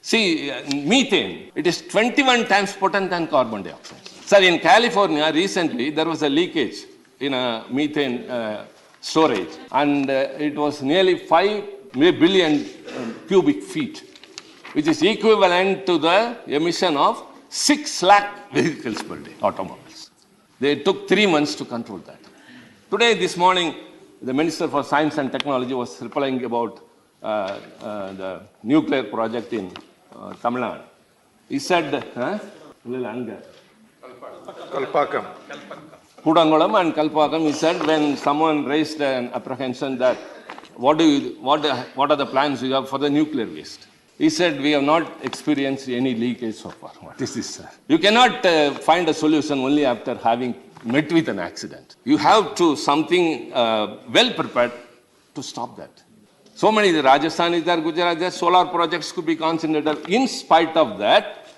See, methane, it is 21 times potent than carbon dioxide. Sir, in California, recently, there was a leakage in a methane storage, and it was nearly 5 billion cubic feet, which is equivalent to the emission of 6 lakh vehicles per day, automobiles. They took 3 months to control that. Today, this morning, the Minister for Science and Technology was replying about the nuclear project in Tamil Nadu. He said, Kalpakam. Kudangolam and Kalpakam, he said, when someone raised an apprehension that what are the plans you have for the nuclear waste? He said, we have not experienced any leakage so far. What is this, sir? You cannot find a solution only after having met with an accident. You have to something well prepared to stop that. So many Rajasthanis there, Gujarat there, solar projects could be concentrated. In spite of that,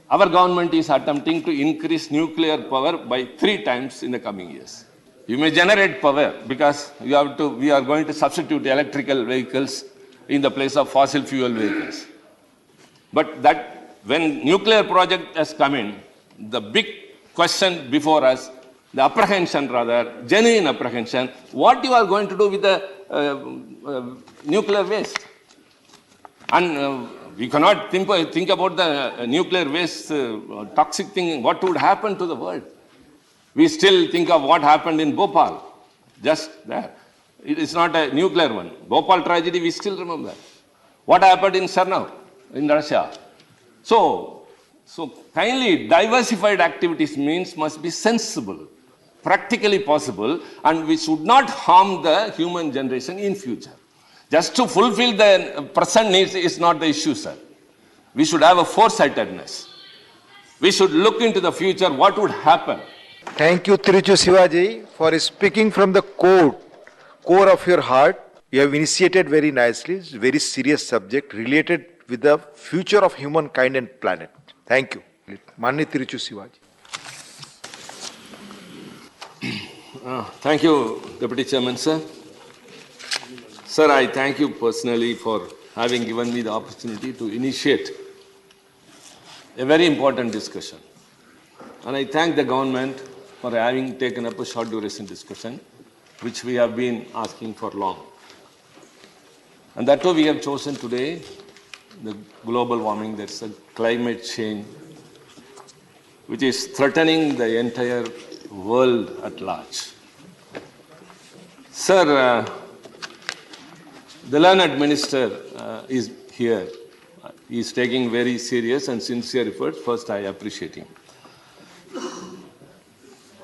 our government is attempting to increase nuclear power by 3 times in the coming years. You may generate power because we are going to substitute electrical vehicles in the place of fossil fuel vehicles. But that when nuclear project has come in, the big question before us, the apprehension rather, genuine apprehension, what you are going to do with the nuclear waste? And we cannot think about the nuclear waste, toxic thing, what would happen to the world. We still think of what happened in Bhopal, just there. It is not a nuclear one. Bhopal tragedy, we still remember. What happened in Chernobyl, in Russia. So kindly diversified activities means must be sensible, practically possible, and we should not harm the human generation in future. Just to fulfill the present needs is not the issue, sir. We should have a foresightedness. We should look into the future, what would happen. Thank you, Tiruchi Sivaji, for speaking from the core of your heart. You have initiated very nicely. It's a very serious subject related with the future of humankind and planet. Thank you. Manni Tiruchi Sivaji. Thank you, Deputy Chairman, sir. Sir, I thank you personally for having given me the opportunity to initiate a very important discussion. And I thank the government for having taken up a short duration discussion, which we have been asking for long. And that too we have chosen today, the global warming, that's a climate change, which is threatening the entire world at large. Sir, the learned minister is here. He is taking very serious and sincere efforts. First, I appreciate him.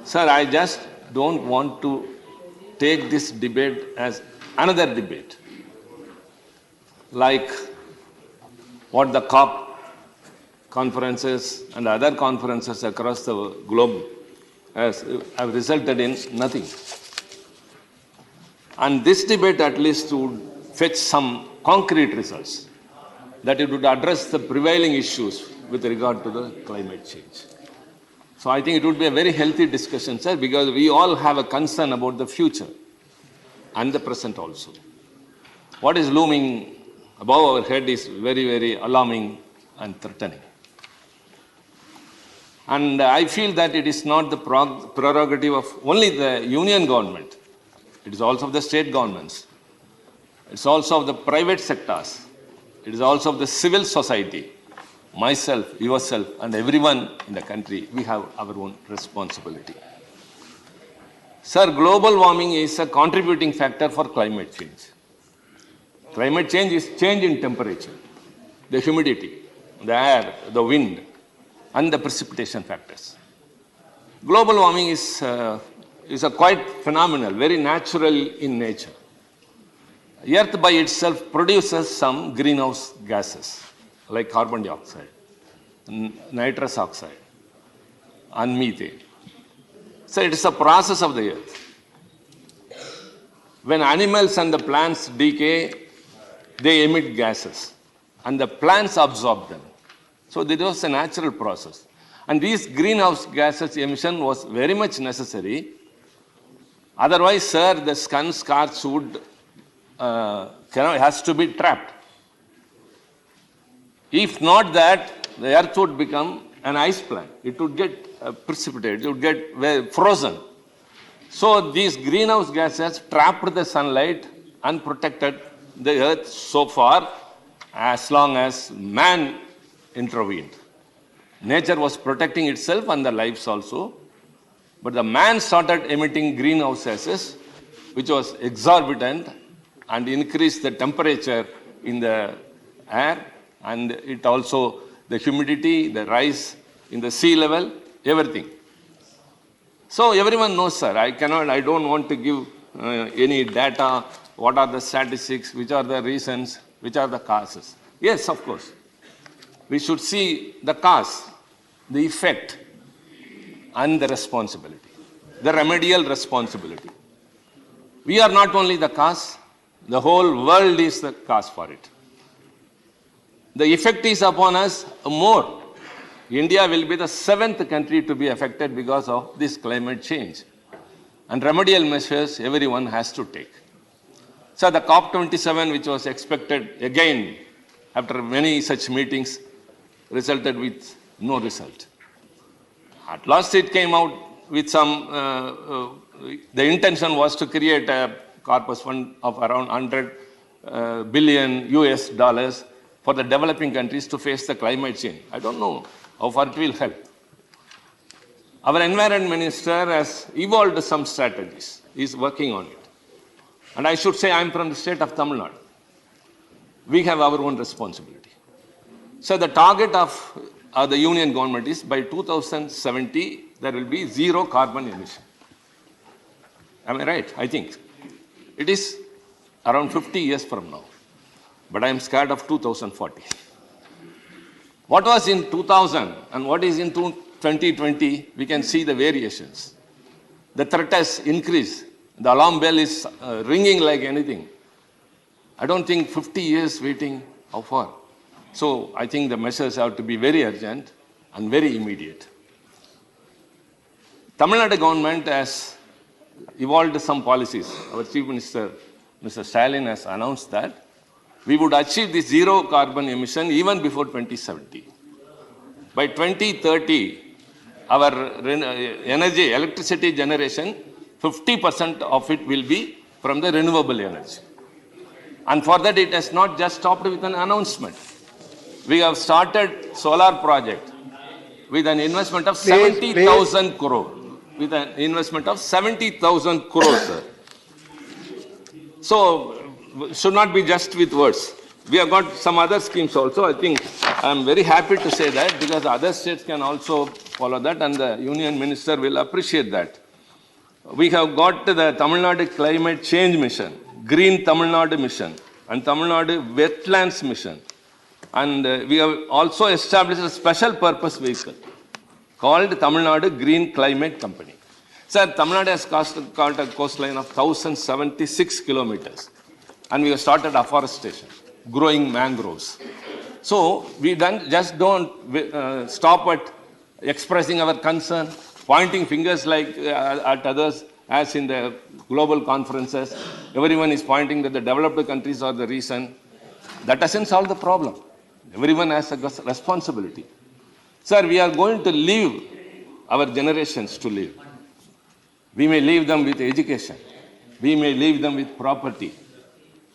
Sir, I just don't want to take this debate as another debate, like what the COP conferences and other conferences across the globe have resulted in nothing. And this debate at least would fetch some concrete results, that it would address the prevailing issues with regard to the climate change. So I think it would be a very healthy discussion, sir, because we all have a concern about the future and the present also. What is looming above our head is very, very alarming and threatening. And I feel that it is not the prerogative of only the union government. It is also of the state governments. It's also of the private sectors. It is also of the civil society. Myself, yourself, and everyone in the country, we have our own responsibility. Sir, global warming is a contributing factor for climate change. Climate change is change in temperature, the humidity, the air, the wind, and the precipitation factors. Global warming is a quite phenomenal, very natural in nature. Earth by itself produces some greenhouse gases like carbon dioxide, nitrous oxide, and methane. So it is a process of the earth. When animals and the plants decay, they emit gases, and the plants absorb them. So this was a natural process. And these greenhouse gases emission was very much necessary. Otherwise, sir, the sun scorch would has to be trapped. If not that, the earth would become an ice plant. It would get precipitated, it would get frozen. So these greenhouse gases trapped the sunlight and protected the earth so far as long as man intervened. Nature was protecting itself and the lives also. But the man started emitting greenhouse gases, which was exorbitant and increased the temperature in the air, and it also, the humidity, the rise in the sea level, everything. So everyone knows, sir, I don't want to give any data, what are the statistics, which are the reasons, which are the causes. Yes, of course. We should see the cause, the effect, and the responsibility, the remedial responsibility. We are not only the cause, the whole world is the cause for it. The effect is upon us more. India will be the 7th country to be affected because of this climate change. And remedial measures everyone has to take. So the COP27, which was expected again after many such meetings, resulted with no result. At last it came out with some, the intention was to create a corpus fund of around 100 billion US dollars for the developing countries to face the climate change. I don't know how far it will help. Our environment minister has evolved some strategies. He is working on it. And I should say I am from the state of Tamil Nadu. We have our own responsibility. So the target of the union government is by 2070, there will be zero carbon emission. Am I right? I think. It is around 50 years from now. But I am scared of 2040. What was in 2000 and what is in 2020, we can see the variations. The threat has increased. The alarm bell is ringing like anything. I don't think 50 years waiting, how far? So I think the measures have to be very urgent and very immediate. Tamil Nadu government has evolved some policies. Our Chief Minister, Mr. Stalin, has announced that we would achieve this zero carbon emission even before 2070. By 2030, our energy, electricity generation, 50% of it will be from the renewable energy. And for that, it has not just stopped with an announcement. We have started solar project with an investment of 70,000 crore. With an investment of 70,000 crores, sir. So, should not be just with words. We have got some other schemes also. I think I am very happy to say that because other states can also follow that and the union minister will appreciate that. We have got the Tamil Nadu Climate Change Mission, Green Tamil Nadu Mission, and Tamil Nadu Wetlands Mission. And we have also established a special purpose vehicle called Tamil Nadu Green Climate Company. Sir, Tamil Nadu has got a coastline of 1,076 kilometers. And we have started afforestation, growing mangroves. So we just don't stop at expressing our concern, pointing fingers like at others, as in the global conferences. Everyone is pointing that the developed countries are the reason. That doesn't solve the problem. Everyone has a responsibility. Sir, we are going to leave our generations to live. We may leave them with education. We may leave them with property.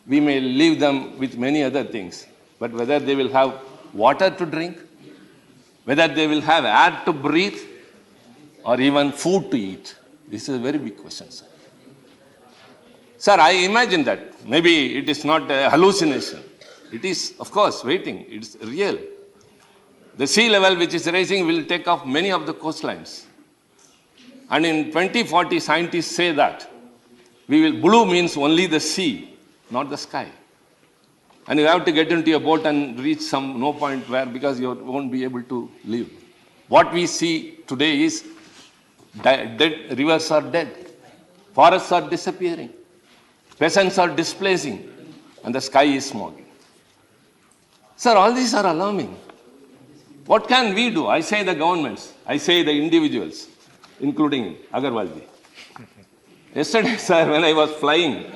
We may leave them with many other things. But whether they will have water to drink, whether they will have air to breathe, or even food to eat, this is a very big question, sir. Sir, I imagine that. Maybe it is not a hallucination. It is, of course, waiting. It's real. The sea level which is rising will take off many of the coastlines. And in 2040, scientists say that blue means only the sea, not the sky. And you have to get into a boat and reach some no point where because you won't be able to live. What we see today is dead rivers are dead, forests are disappearing, peasants are displacing, and the sky is smoking. Sir, all these are alarming. What can we do? I say the governments, I say the individuals, including Agarwalji. Yesterday, sir, when I was flying,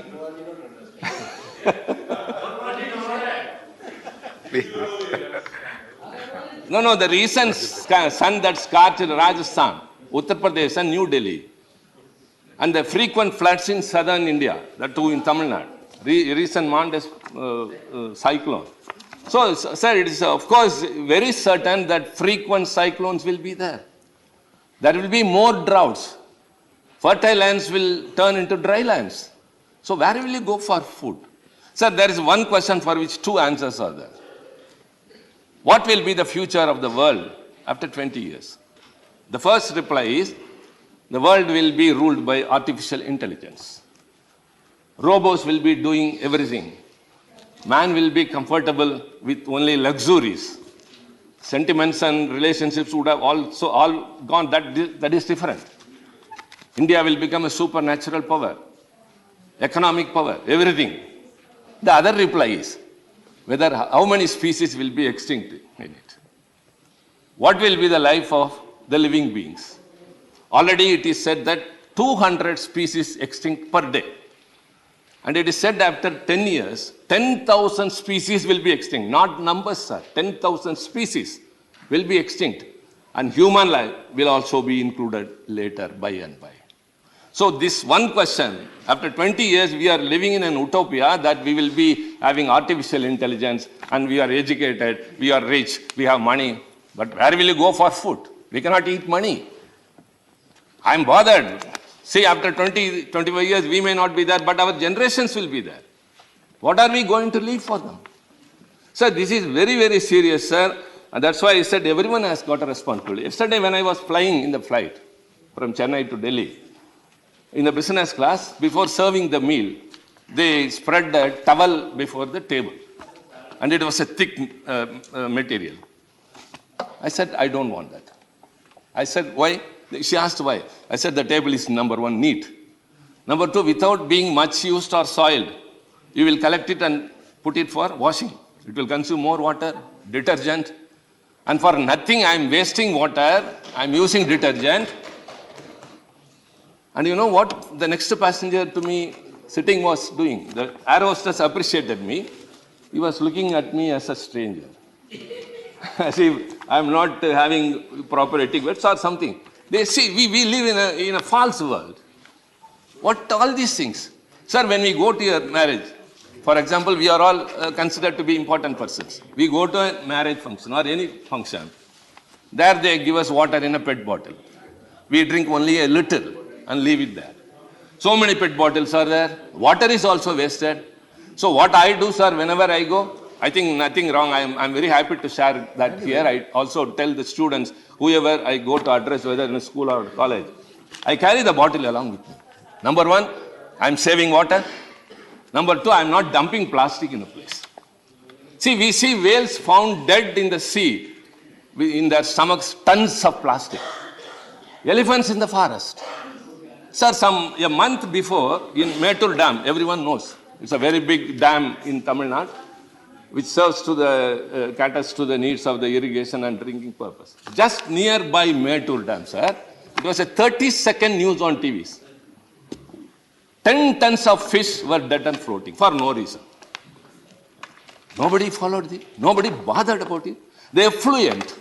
No, the recent sun that scorched Rajasthan, Uttar Pradesh and New Delhi, and the frequent floods in southern India, that too in Tamil Nadu, recent Mondes cyclone. So, sir, it is of course very certain that frequent cyclones will be there. There will be more droughts. Fertile lands will turn into dry lands. So where will you go for food? Sir, there is one question for which two answers are there. What will be the future of the world after 20 years? The first reply is, the world will be ruled by artificial intelligence. Robots will be doing everything. Man will be comfortable with only luxuries. Sentiments and relationships would have also all gone. That is different. India will become a supernatural power, economic power, everything. The other reply is, how many species will be extinct in it? What will be the life of the living beings? Already it is said that 200 species extinct per day. And it is said after 10 years, 10,000 species will be extinct. Not numbers, sir. 10,000 species will be extinct. And human life will also be included later by and by. So this one question, after 20 years, we are living in an utopia that we will be having artificial intelligence and we are educated, we are rich, we have money. But where will you go for food? We cannot eat money. I am bothered. See, after 20, 25 years, we may not be there, but our generations will be there. What are we going to leave for them? Sir, this is very, very serious, sir. And that's why I said everyone has got a responsibility. Yesterday, when I was flying in the flight from Chennai to Delhi, in the business class, before serving the meal, they spread a towel before the table. And it was a thick material. I said, I don't want that. I said, why? She asked why. I said, the table is number one, neat. Number two, without being much used or soiled, you will collect it and put it for washing. It will consume more water, detergent. And for nothing, I am wasting water, I am using detergent. And you know what the next passenger to me sitting was doing? The air hostess appreciated me. He was looking at me as a stranger. As if I am not having proper etiquette or something. They see, we live in a false world. What all these things? Sir, when we go to your marriage, for example, we are all considered to be important persons. We go to a marriage function or any function. There they give us water in a PET bottle. We drink only a little and leave it there. So many PET bottles are there. Water is also wasted. So what I do, sir, whenever I go, I think nothing wrong. I'm very happy to share that here. I also tell the students, whoever I go to address, whether in a school or college, I carry the bottle along with me. Number one, I'm saving water. Number two, I'm not dumping plastic in a place. See, we see whales found dead in the sea, in their stomachs, tons of plastic. Elephants in the forest. Sir, a month before, in Mettur Dam, everyone knows, it's a very big dam in Tamil Nadu, which serves to caters to the needs of the irrigation and drinking purpose. Just nearby Mettur Dam, sir, it was a 30-second news on TVs. 10 tons of fish were dead and floating for no reason. Nobody followed it. Nobody bothered about it. They are fluent.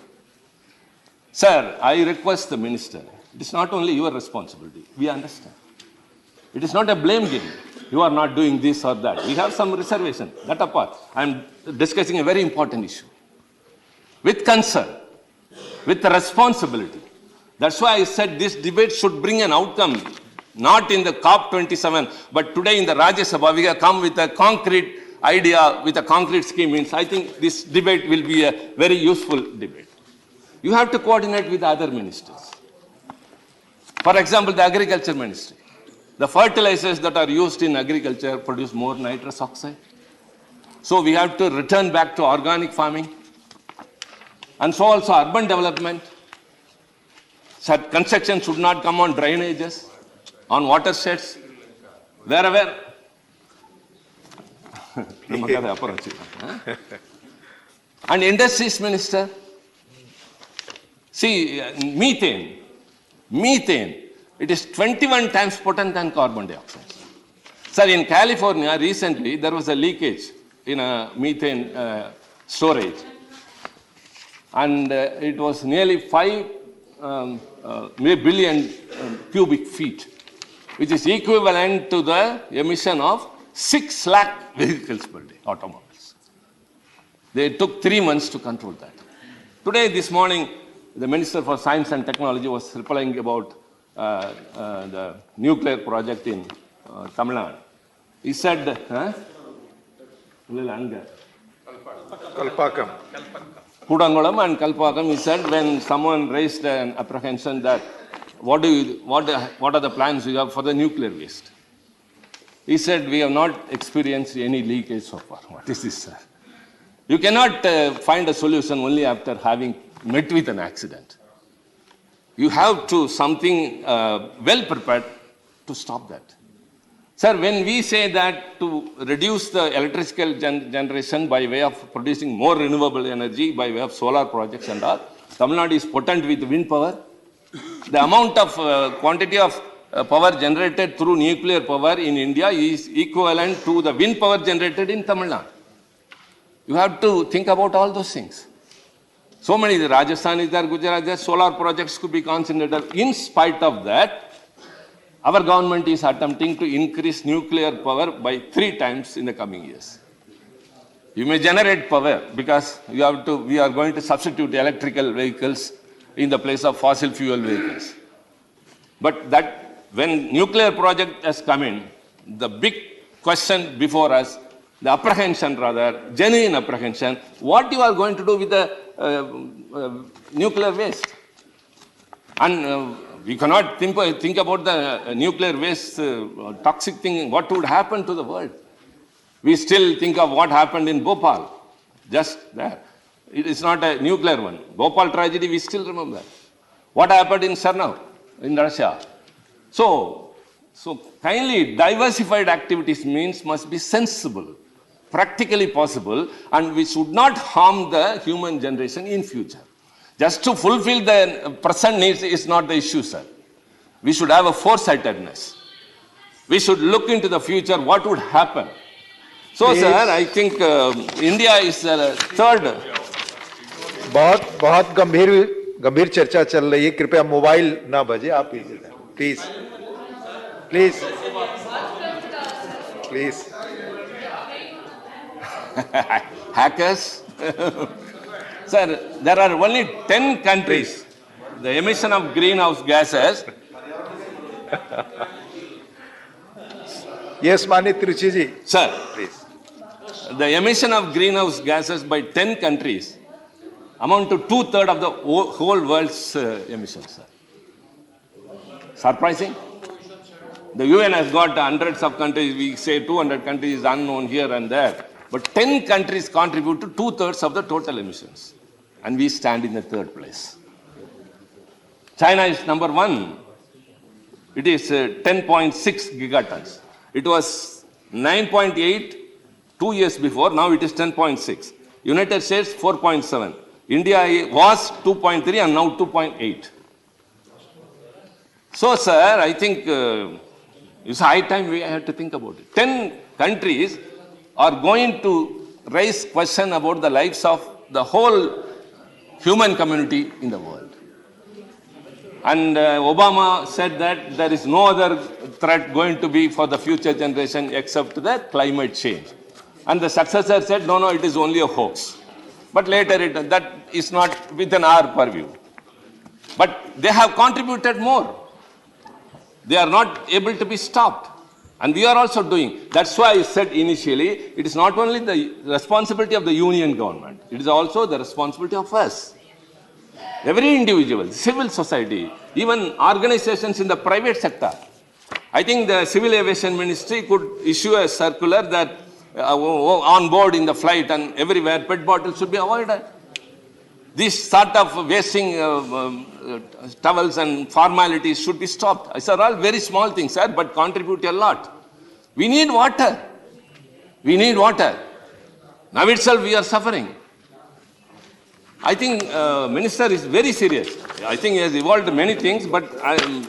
Sir, I request the minister, it is not only your responsibility. We understand. It is not a blame game. You are not doing this or that. We have some reservation. That apart, I am discussing a very important issue. With concern, with responsibility. That's why I said this debate should bring an outcome, not in the COP27, but today in the Rajya Sabha, we have come with a concrete idea, with a concrete scheme. Means I think this debate will be a very useful debate. You have to coordinate with other ministers. For example, the agriculture ministry. The fertilizers that are used in agriculture produce more nitrous oxide. So we have to return back to organic farming. And so also urban development. So construction should not come on drainages, on watersheds, wherever. And industries minister. See, methane. It is 21 times potent than carbon dioxide. Sir, in California, recently, there was a leakage in a methane storage. and it was nearly 5 billion cubic feet, which is equivalent to the emission of 6 lakh vehicles per day, automobiles. They took 3 months to control that. Today, this morning, the Minister for Science and Technology was replying about the nuclear project in Tamil Nadu. He said, Kalpakam. Kudangolam and Kalpakam, he said, when someone raised an apprehension that what are the plans you have for the nuclear waste? He said, we have not experienced any leakage so far. What is this, sir? You cannot find a solution only after having met with an accident. You have to something well prepared to stop that. Sir, when we say that to reduce the electrical generation by way of producing more renewable energy by way of solar projects and all, Tamil Nadu is potent with wind power. The amount of quantity of power generated through nuclear power in India is equivalent to the wind power generated in Tamil Nadu. You have to think about all those things. So many, the Rajasthan is there, Gujarat, there, solar projects could be concentrated. In spite of that, our government is attempting to increase nuclear power by 3 times in the coming years. You may generate power because we are going to substitute electrical vehicles in the place of fossil fuel vehicles. But that when nuclear project has come in, the big question before us, the apprehension rather, genuine apprehension, what you are going to do with the nuclear waste? And we cannot think about the nuclear waste toxic thing, what would happen to the world. We still think of what happened in Bhopal, just there. It is not a nuclear one. Bhopal tragedy, we still remember. What happened in Chernobyl, in Russia. So kindly diversified activities means must be sensible, practically possible, and we should not harm the human generation in future. Just to fulfill the present needs is not the issue, sir. We should have a foresightedness. We should look into the future, what would happen. So, sir, I think India is the third. बहुत गंभीर चर्चा चल रही है. कृपया mobile ना बजे. आप please please please. Hackers. Sir, there are only 10 countries. The emission of greenhouse gases. Yes, Mani Tiruchi ji. Sir, Please. the emission of greenhouse gases by 10 countries amount to 2/3 of the whole world's emissions, sir. Surprising? The UN has got hundreds of countries. We say 200 countries unknown here and there. But 10 countries contribute to 2/3 of the total emissions. And we stand in the 3rd place. China is number 1. It is 10.6 gigatons. It was 9.8 2 years before. Now it is 10.6. United States 4.7. India was 2.3 and now 2.8. So, sir, I think it's high time we have to think about it. 10 countries are going to raise question about the lives of the whole human community in the world. And Obama said that there is no other threat going to be for the future generation except the climate change. And the successor said, no, it is only a hoax. But later that is not within our purview. But they have contributed more. They are not able to be stopped. And we are also doing. That's why I said initially, it is not only the responsibility of the union government, it is also the responsibility of us. Every individual, civil society, even organizations in the private sector. I think the Civil Aviation Ministry could issue a circular that on board in the flight and everywhere, PET bottles should be avoided. This sort of wasting towels and formalities should be stopped. These are all very small things, sir, but contribute a lot. We need water. We need water. Now itself we are suffering. I think Minister is very serious. I think he has evolved many things, but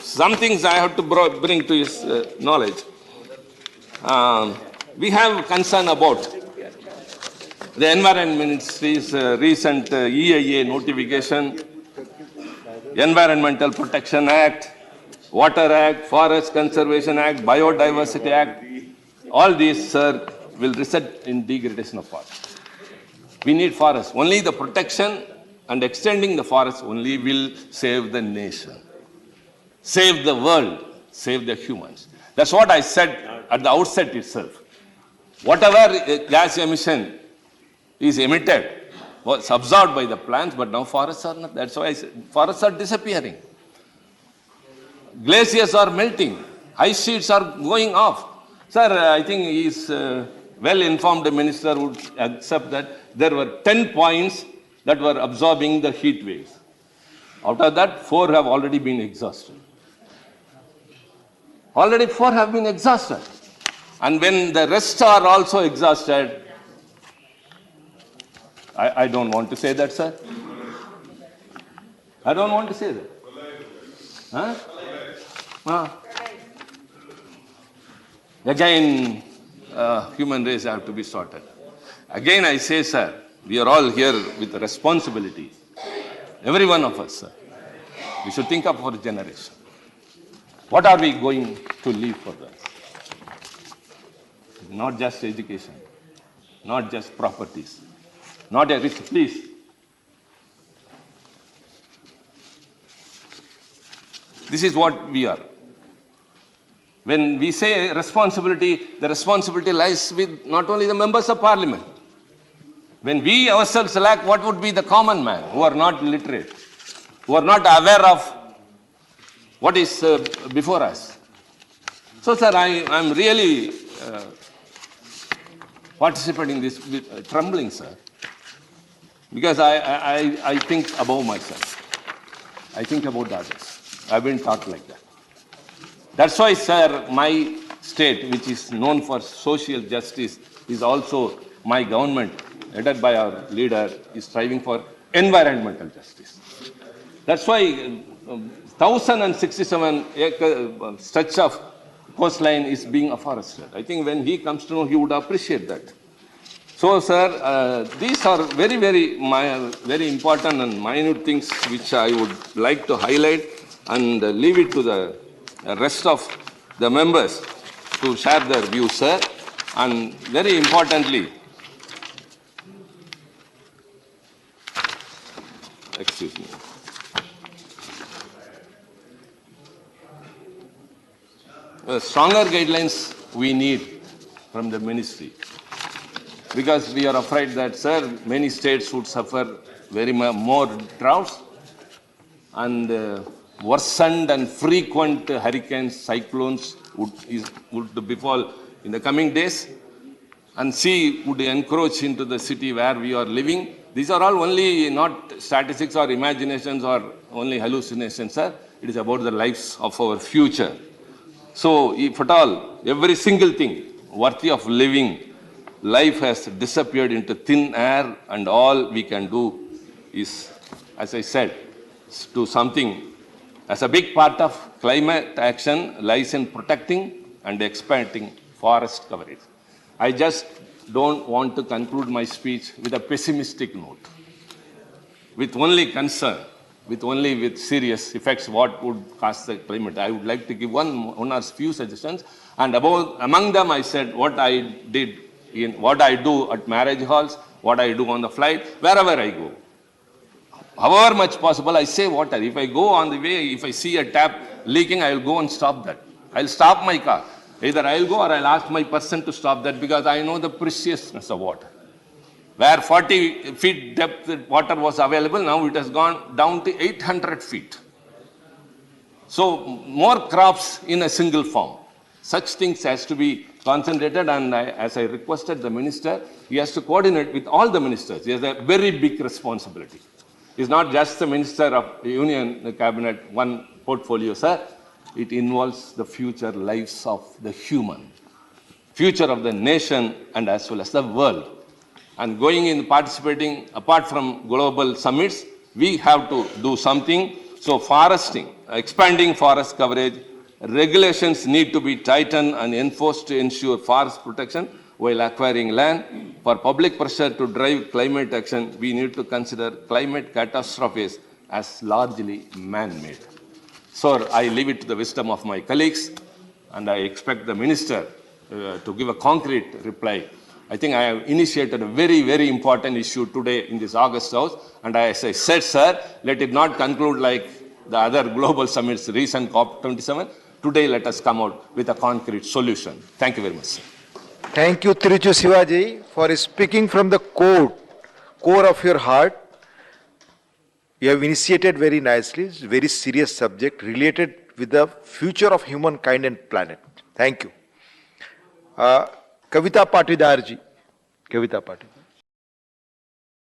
some things I have to bring to his knowledge. We have concern about The Environment Ministry's recent EIA notification, Environmental Protection Act, Water Act, Forest Conservation Act, Biodiversity Act, all these, sir, will result in degradation of forest. We need forests. Only the protection and extending the forest only will save the nation, save the world, save the humans. That's what I said at the outset itself. Whatever gas emission is emitted was absorbed by the plants, but now forests are not. That's why I said forests are disappearing. Glaciers are melting. Ice sheets are going off. Sir, I think he is well-informed minister would accept that there were 10 points that were absorbing the heat waves. Out of that, 4 have already been exhausted. Already 4 have been exhausted. And when the rest are also exhausted, I don't want to say that, sir. I don't want to say that. Huh? Again, human race have to be sorted. Again, I say, sir, we are all here with responsibility. Every one of us, sir. We should think of our generation. What are we going to leave for them? Not just education, not just properties, not a rich, please. This is what we are. When we say responsibility, the responsibility lies with not only the members of parliament. When we ourselves lack, what would be the common man who are not literate, who are not aware of what is before us? So, sir, I am really participating in this with trembling, sir, because I think above myself. I think about others. I've been taught like that. That's why, sir, my state, which is known for social justice, is also my government, headed by our leader, is striving for environmental justice. That's why 1,067 acre stretch of coastline is being afforested. I think when he comes to know, he would appreciate that. So, sir, these are very, very important and minute things which I would like to highlight and leave it to the rest of the members to share their views, sir. And very importantly, excuse me. Stronger guidelines we need from the ministry, because we are afraid that, sir, many states would suffer very more droughts and worsened and frequent hurricanes, cyclones would befall in the coming days, and sea would encroach into the city where we are living. These are all only not statistics or imaginations or only hallucinations, sir. It is about the lives of our future. So, if at all, every single thing worthy of living, life has disappeared into thin air, and all we can do is, as I said, do something. As a big part of climate action lies in protecting and expanding forest coverage. I just don't want to conclude my speech with a pessimistic note, with only concern, with serious effects what would cause the climate. I would like to give one or few suggestions, and among them I said what I did, what I do at marriage halls, what I do on the flight, wherever I go. However much possible, I save water. If I go on the way, if I see a tap leaking, I will go and stop that. I'll stop my car. Either I'll go or I'll ask my person to stop that, because I know the preciousness of water. Where 40 feet depth water was available, now it has gone down to 800 feet. So more crops in a single farm. Such things has to be concentrated, and as I requested the minister, he has to coordinate with all the ministers. He has a very big responsibility. It's not just the Minister of Union, the Cabinet, one portfolio, sir. It involves the future lives of the human, future of the nation, and as well as the world. And going in participating, apart from global summits, we have to do something. So foresting, expanding forest coverage, regulations need to be tightened and enforced to ensure forest protection while acquiring land. For public pressure to drive climate action, we need to consider climate catastrophes as largely man-made. So I leave it to the wisdom of my colleagues, and I expect the minister to give a concrete reply. I think I have initiated a very, very important issue today in this August House, and as I said, sir, let it not conclude like the other global summits, recent COP27. Today, let us come out with a concrete solution. Thank you very much, sir. Thank you, Tiruchi Sivaji, for speaking from the core of your heart. You have initiated very nicely. It's a very serious subject related with the future of humankind and planet. Thank you. Kavita Patidar ji. Kavita Patidar.